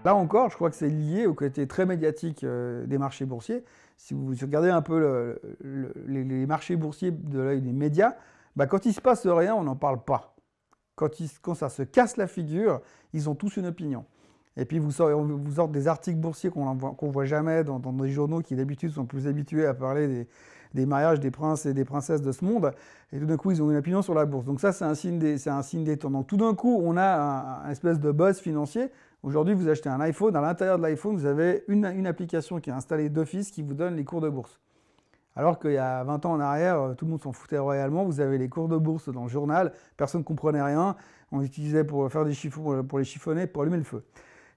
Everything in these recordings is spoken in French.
Là encore, je crois que c'est lié au côté très médiatique des marchés boursiers. Si vous regardez un peu les marchés boursiers de l'œil des médias, bah, quand il ne se passe rien, on n'en parle pas. Quand ça se casse la figure, ils ont tous une opinion. Et puis vous sortez des articles boursiers qu'on ne voit jamais dans des journaux qui d'habitude sont plus habitués à parler des mariages des princes et des princesses de ce monde. Et tout d'un coup, ils ont une opinion sur la bourse. Donc ça, c'est un signe des temps. Donc tout d'un coup, on a un espèce de buzz financier. Aujourd'hui, vous achetez un iPhone. À l'intérieur de l'iPhone, vous avez une application qui est installée d'office qui vous donne les cours de bourse. Alors qu'il y a 20 ans en arrière, tout le monde s'en foutait royalement. Vous avez les cours de bourse dans le journal. Personne ne comprenait rien. On utilisait pour faire des chiffons, pour les chiffonner, pour allumer le feu.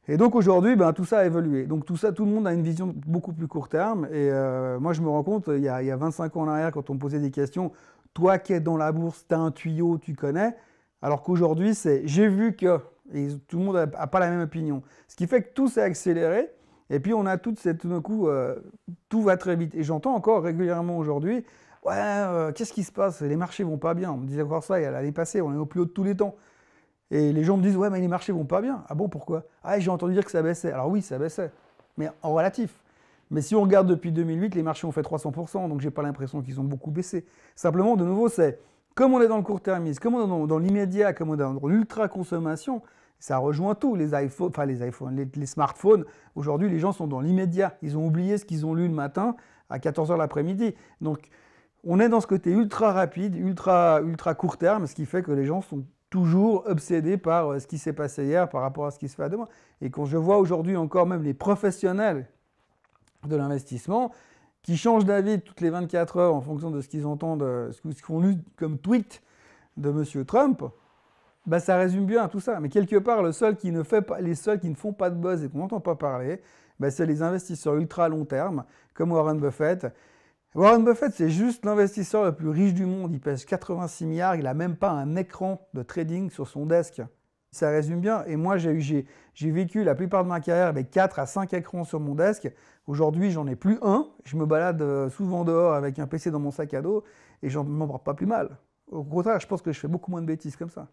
Et donc aujourd'hui, ben, tout ça a évolué. Donc tout le monde a une vision beaucoup plus court terme. Et moi, je me rends compte, il y a 25 ans en arrière, quand on me posait des questions, toi qui es dans la bourse, tu as un tuyau, tu connais. Alors qu'aujourd'hui, c'est j'ai vu que. Et tout le monde n'a pas la même opinion. Ce qui fait que tout s'est accéléré. Et puis on a tout d'un coup, tout va très vite. Et j'entends encore régulièrement aujourd'hui, ouais, qu'est-ce qui se passe? Les marchés vont pas bien. On me disait encore ça l'année passée, on est au plus haut de tous les temps. Et les gens me disent, ouais, mais les marchés vont pas bien. Ah bon, pourquoi? Ah, j'ai entendu dire que ça baissait. Alors oui, ça baissait, mais en relatif. Mais si on regarde depuis 2008, les marchés ont fait 300%, donc j'ai pas l'impression qu'ils ont beaucoup baissé. Simplement, de nouveau, c'est comme on est dans le court-termisme, comme on est dans l'immédiat, comme on est dans l'ultra-consommation, ça rejoint tout. Les smartphones, aujourd'hui, les gens sont dans l'immédiat. Ils ont oublié ce qu'ils ont lu le matin à 14h l'après-midi. Donc, on est dans ce côté ultra rapide, ultra court terme, ce qui fait que les gens sont toujours obsédés par ce qui s'est passé hier par rapport à ce qui se fait à demain. Et quand je vois aujourd'hui encore même les professionnels de l'investissement qui changent d'avis toutes les 24 heures en fonction de ce qu'ils entendent, ce qu'ils ont lu comme tweet de M. Trump, bah ça résume bien tout ça. Mais quelque part, les seuls qui ne font pas de buzz et qu'on n'entend pas parler, bah c'est les investisseurs ultra long terme, comme Warren Buffett. Warren Buffett, c'est juste l'investisseur le plus riche du monde. Il pèse 86 milliards, il n'a même pas un écran de trading sur son desk. Ça résume bien. Et moi, j'ai vécu la plupart de ma carrière avec 4 à 5 écrans sur mon desk. Aujourd'hui, j'en ai plus un. Je me balade souvent dehors avec un PC dans mon sac à dos et j'en m'en porte pas plus mal. Au contraire, je pense que je fais beaucoup moins de bêtises comme ça.